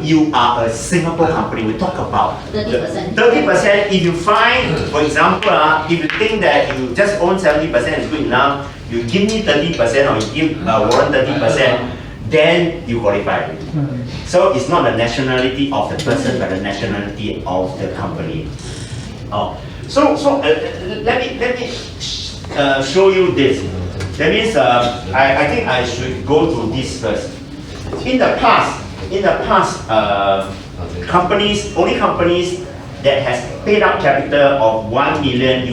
you are a Singapore company, we talk about 30%. 30%. If you find, for example, if you think that you just own 70% is good enough, you give me 30% or you give Warren 30%, then you qualify. So it's not the nationality of the person, but the nationality of the company. Let me show you this. That means I think I should go to this first. In the past, only companies that has paid up capital of $1 million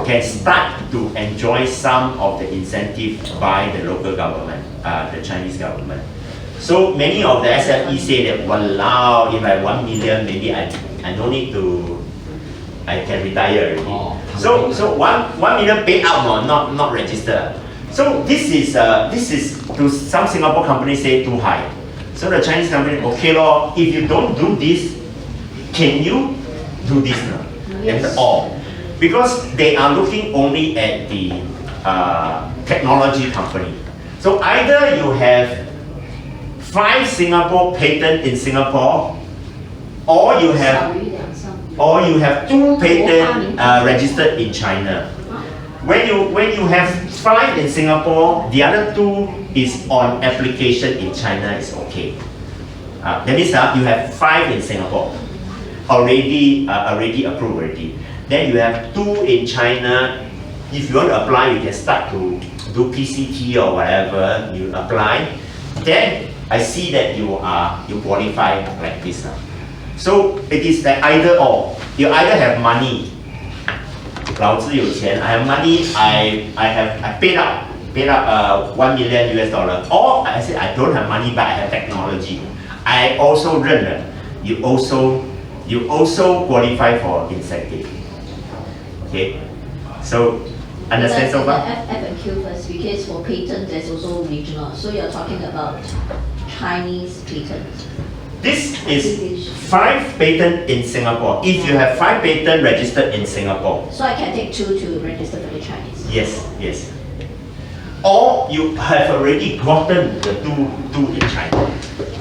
can start to enjoy some of the incentive by the local government, the Chinese government. So many of the SMEs say that, walao, if I have 1 million, maybe I don't need to, I can retire already. So 1 million paid out, not registered. So this is to some Singapore companies say too high. So the Chinese company, okay lor, if you don't do this, can you do this now? Yes. That's all. Because they are looking only at the technology company. So either you have 5 Singapore patents in Singapore, or you have 2 patents registered in China. When you have 5 in Singapore, the other 2 is on application in China, is okay. That means you have 5 in Singapore, already approved already. Then you have 2 in China. If you want to apply, you can start to do PCT or whatever. You apply. Then I see that you qualify like this now. So it is like either or. You either have money, 老子有钱, I have money, I paid up $1 million, or I say I don't have money but I have technology. I also 认了, you also qualify for incentive. Okay, so understand so far? F&Q first, because for patent there's also regional. So you're talking about Chinese patent. This is 5 patents in Singapore. If you have 5 patents registered in Singapore. So I can take 2 to register for the Chinese. Yes. Or you have already gotten the 2 in China.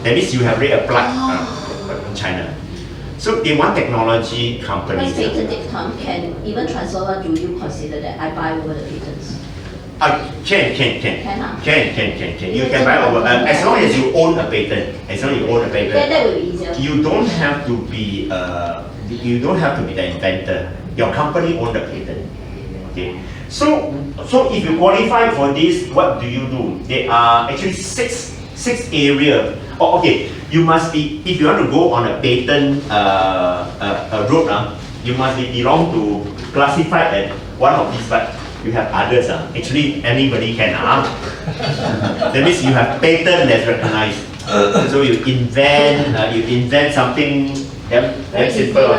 That means you have already applied in China. So they want technology companies. Once patent come, can even transfer, do you consider that I buy over the patents? Can. You can buy over as long as you own a patent. That will be easier. You don't have to be the inventor. Your company owns the patent. Okay. So if you qualify for this, what do you do? There are actually six areas. Oh, okay. You must be, if you want to go on a patent road, you must be belong to classified as one of these, but you have others. Actually, anybody can. That means you have patent that's recognized. So you invent something very simple.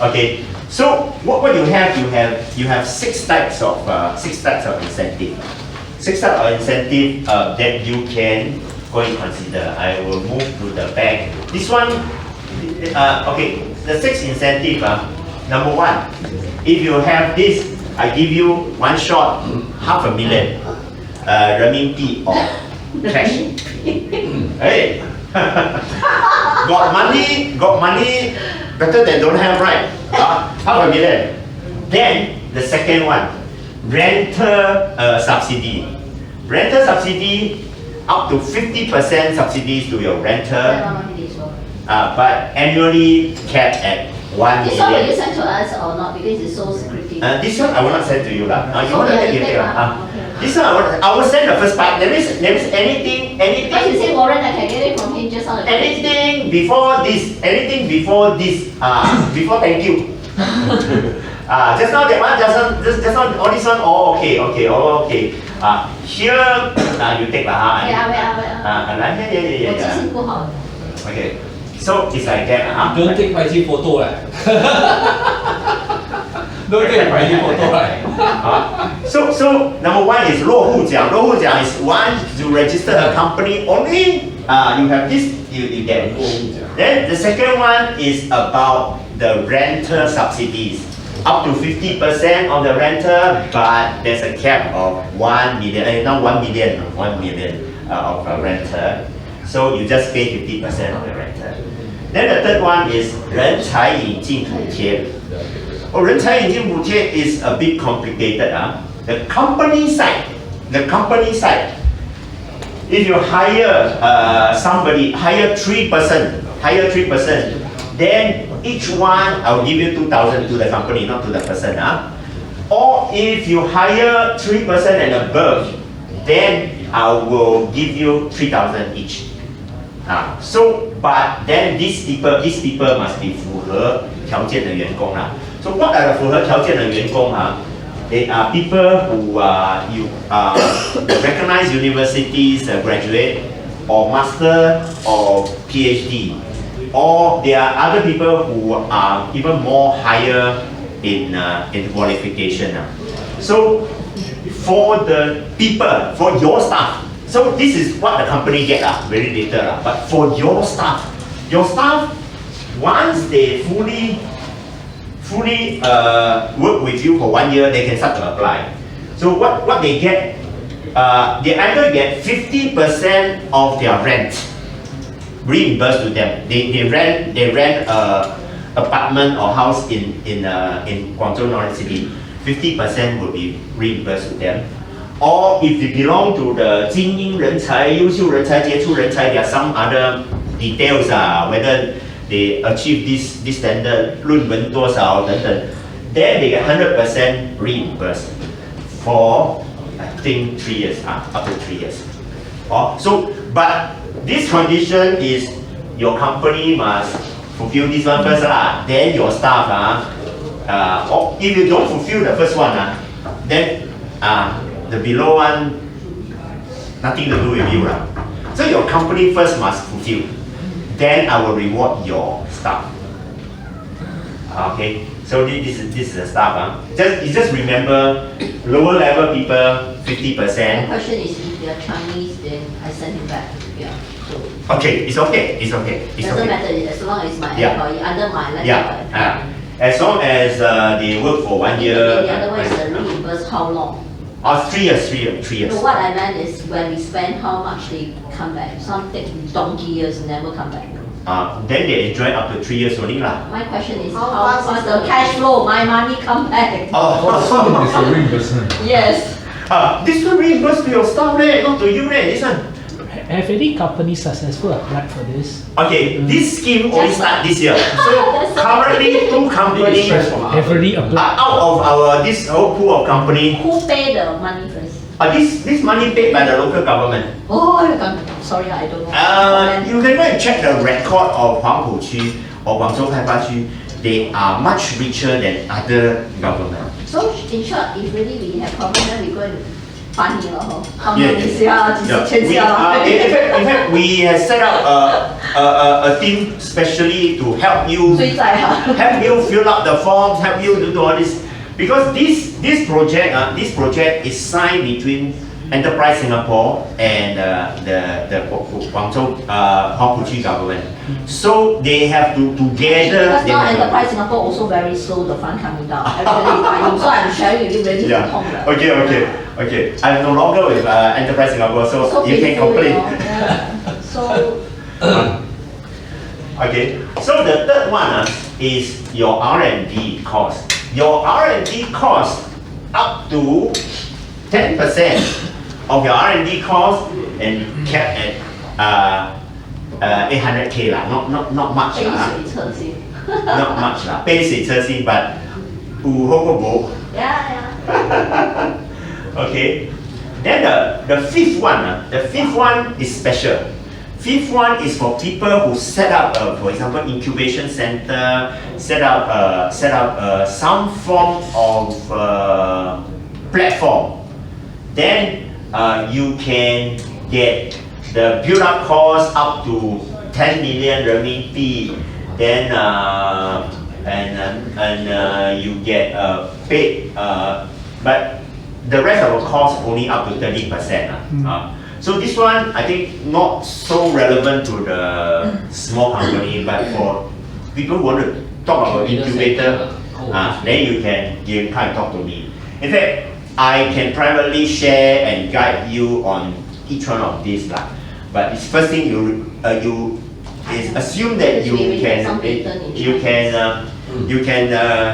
Okay. So what you have 6 types of incentive. 6 types of incentive that you can go and consider. I will move to the back. This one, okay. The 6 incentive. Number 1, if you have this, I give you one shot, $500,000 renminbi of cash. Hey, got money, better than don't have, right? $500,000. Then the second one, rental subsidy. Rental subsidy up to 50% subsidies to your rental, but annually capped at 1 million. This one will you send to us or not? Because it's so secretive. This one I will not send to you lah. You want to take it? Okay. This one I will send the first part. That means anything. But you say Warren, I can get it from him just on the Anything before this, before thank you. Just now that one, just now all this one, okay. Here you take lah. Yeah. Okay. So it's like that. Don't take PaiChee photo Don't take PaiChee photo So number 1 is 落户奖. 落户奖 is once you register a company only, you have this, you get. Then the second one is about the rental subsidies. Up to 50% of the rental, but there's a cap of 1 million, not 1 million, 1 million of rental. So you just pay 50% of the rental. Then the third one is 人才引进补贴. Oh, 人才引进补贴 is a bit complicated. The company side, if you hire somebody, hire 3%, then each one I'll give you 2,000 to the company, not to the person. Or if you hire 3% and above, then I will give you 3,000 each. But then these people must be 符合条件的员工啦。So what are the 符合条件的员工？They are people who are recognized universities graduate or master or PhD, or there are other people who are even more higher in qualification. So for the people, for your staff, so this is what the company get very little but for your staff, once they fully work with you for 1 year, they can start to apply. So what they get, they either get 50% of their rent reimbursed to them. They rent apartment or house in Guangzhou Northern City. 50% will be reimbursed to them. Or if they belong to the 精英人才、优秀人才、杰出人才, there are some other details whether they achieve this standard, 论文多少等等, then they get 100% reimbursed for I think 3 years, up to 3 years. But this condition is your company must fulfill this one first then your staff or if you don't fulfill the first one then the below one nothing to do with you So your company first must fulfill. Then I will reward your staff. Okay, so this is the staff. Just remember, lower level people 50%. The question is if they are Chinese, then I send him back. Yeah. So Okay, it's okay. doesn't matter as long as my employee under my as long as they work for 1 year. And the other one is the reimburse how long? 3 years. No, what I meant is when we spend, how much they come back. Some take donkey years and never come back. Then they enjoy up to 3 years only My question is how fast the cash flow, my money come back. So it's a reimbursement. Yes. This one reimbursed to your staff, not to you. This one. Have any companies successful applied for this? Okay, this scheme only start this year. So currently 2 companies Have already applied. out of our this whole pool of company. Who pay the money first? This money paid by the local government. Oh, sorry, I don't know. You can go and check the record of Guangzhou or Guangzhou Pai Chee. They are much richer than other government. So in short, if really we have problem, then we go and find him. In fact, we have set up a team specially to help you fill up the forms, help you to do all this. Because this project is signed between Enterprise Singapore and the Guangzhou Pai government. So they have to together. Because now Enterprise Singapore also very slow, the fund coming down. Everybody is buying, so I'm sharing with you really Okay. I'm no longer with Enterprise Singapore, so you can complain. So. Okay. So the third one is your R&D cost. Your R&D cost up to 10% of your R&D cost and kept at 800K not much not much 杯水车薪 but 有好過冇 Yeah. Okay, then the fifth one is special. Fifth one is for people who set up, for example, incubation center, set up some form of platform. Then you can get the build-up cost up to 10 million RMB. Then you get paid, but the rest of the cost only up to 30%. So this one, I think, not so relevant to the small company, but for people who want to talk about incubator, then you can come and talk to me. In fact, I can privately share and guide you on each one of these. But it's first thing you is assume that you can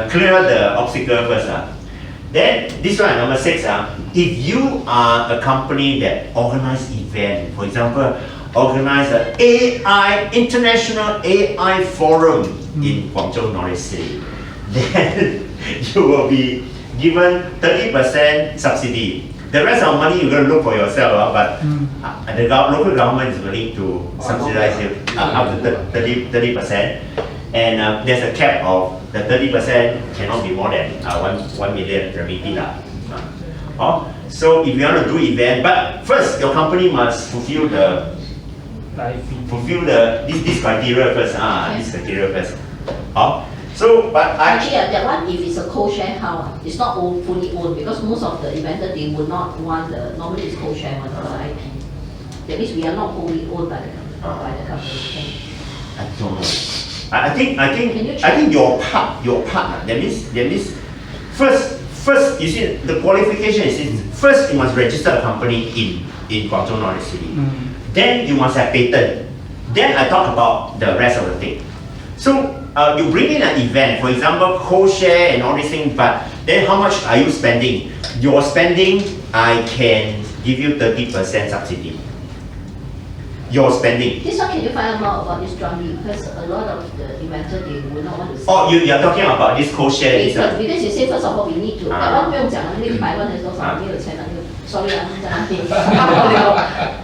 clear the obstacle first. Then this one, number 6. If you are a company that organize event, for example, organize an AI international AI forum in Guangzhou Knowledge City, then you will be given 30% subsidy. The rest of the money you're going to look for yourself, but the local government is willing to subsidize you up to 30%. And there's a cap of the 30% cannot be more than 1 million renminbi. So if you want to do event, but first your company must fulfill this criteria first. This criteria first. So, but actually, that one, if it's a co-share, how? It's not fully owned, because most of the eventors, they would not want normally it's co-share one, the IP. That means we are not wholly owned by the company. I don't know. I think your part. That means first you see the qualification is first you must register a company in Guangzhou Knowledge City. Then you must have patent. Then I talk about the rest of the thing. So you bring in an event, for example, co-share and all these things, but then how much are you spending? Your spending, I can give you 30% subsidy. Your spending. This one, can you find out more about this drummy? Because a lot of the inventors, they will not want to sell. Oh, you're talking about this co-share. Because you say, first of all, we need to, that one 不用讲了，那个100万还是多少，没有钱了，那个 sorry 在那边。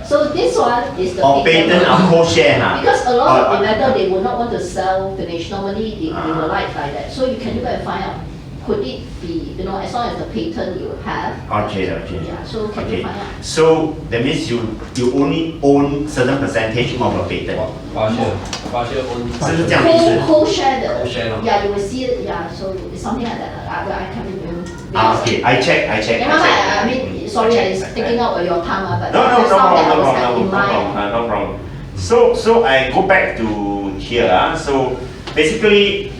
So this one is the patent or co-share. Because a lot of inventors, they will not want to sell finish. Normally, they will like that. So you can go and find out, could it be, as long as the patent you have. Okay. Yeah, so can you find out? So that means you only own certain percentage of a patent. 发现 是不是这样的意思？ Co-share the, yeah, you will see it, yeah, so it's something like that. I can't remember. Okay, I check. I mean, sorry, it's taking up your time, but No that's something I was having in mind. No problem. So I go back to here. So basically,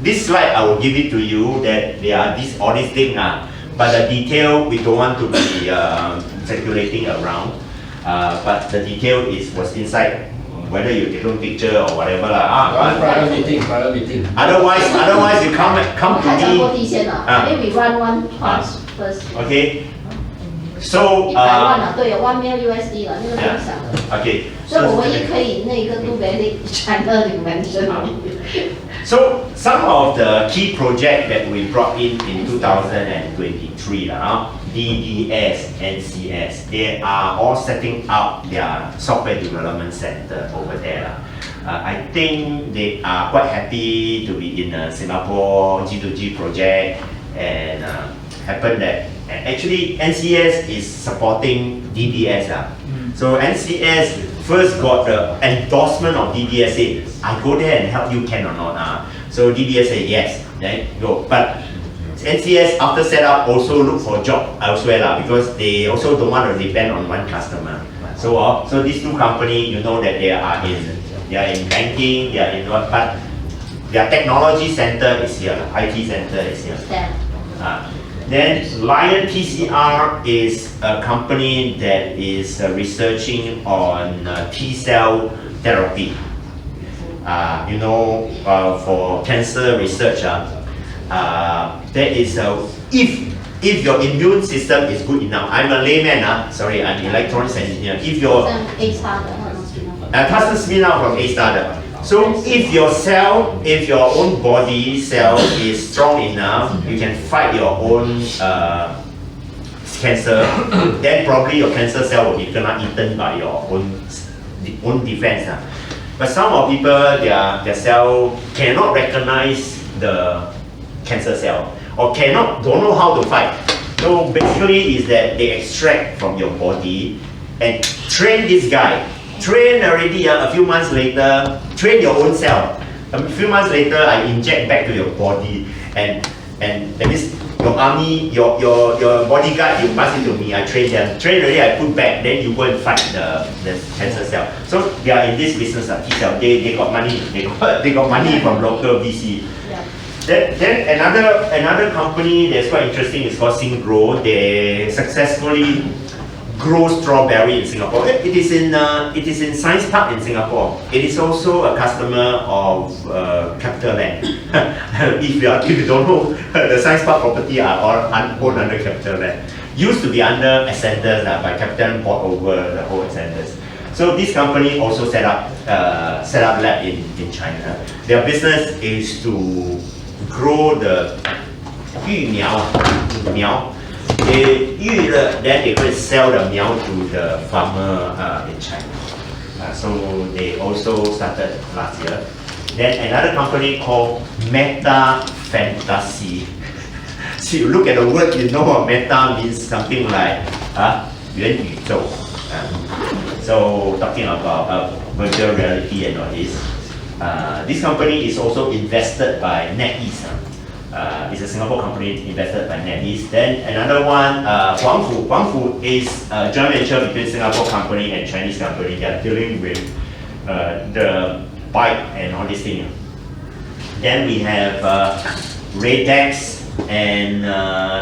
this slide I will give it to you that there are all these things, but the detail we don't want to be circulating around. But the detail was inside, whether you take a picture or whatever. Private meeting. Otherwise you come to me. Maybe we run one class first. Okay. So 1 million USD 了，那个不用想的。 Okay. 所以我唯一可以那个 do very China invention. So some of the key projects that we brought in 2023, DDS, NCS, they are all setting up their software development center over there. I think they are quite happy to be in a Singapore G2G project, and happened that actually NCS is supporting DDS. So NCS first got the endorsement of DBS, say, I go there and help you, can or not. So DBS said yes, then go. But NCS after setup also look for job elsewhere because they also don't want to depend on one customer. So these two companies, you know that they are in banking, they are in what, but their technology center is here, IT center is here. Then Lion TCR is a company that is researching on T-cell therapy. For cancer research, there is if your immune system is good enough. I'm a layman, sorry, I'm electronics engineer. If your spin out from A-star. So if your own body cell is strong enough, you can fight your own cancer, then probably your cancer cell will be eaten by your own defense. But some of people, their cell cannot recognize the cancer cell or don't know how to fight. So basically is that they extract from your body and train this guy. Train already, a few months later, train your own cell. A few months later, I inject back to your body, and that means your army, your bodyguard, you pass it to me. I train them. Train already, I put back. Then you go and fight the cancer cell. So they are in this business of T-cell. They got money. They got money from local VC. Then another company that's quite interesting is called Syngro. They successfully grow strawberry in Singapore. It is in Science Park in Singapore. It is also a customer of CapitaLand. If you don't know, the Science Park property are all owned under CapitaLand. Used to be under Ascenders, but CapitaLand bought over the whole Ascenders. So this company also set up lab in China. Their business is to grow the 育苗 苗. They 育了 then they will sell the 苗 to the farmer in China. So they also started last year. Then another company called Meta Fantasy. So you look at the word, you know what meta means something like 元宇宙. So talking about virtual reality and all this. This company is also invested by NetEase. It's a Singapore company invested by NetEase. Then another one, Guangzhou. Guangzhou is a joint venture between Singapore company and Chinese company. They are dealing with the bike and all these things. Then we have Radex and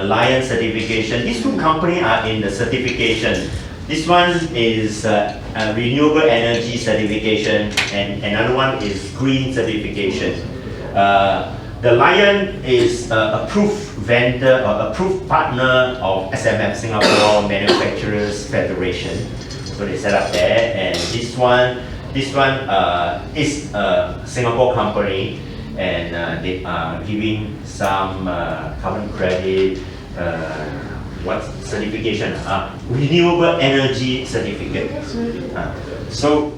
Lion certification. These two companies are in the certification. This one is renewable energy certification, and another one is green certification. The Lion is approved vendor or approved partner of SMF, Singapore Manufacturers Federation. So they set up there, and this one is a Singapore company, and they are giving some carbon credit. What certification? Renewable energy certificate. So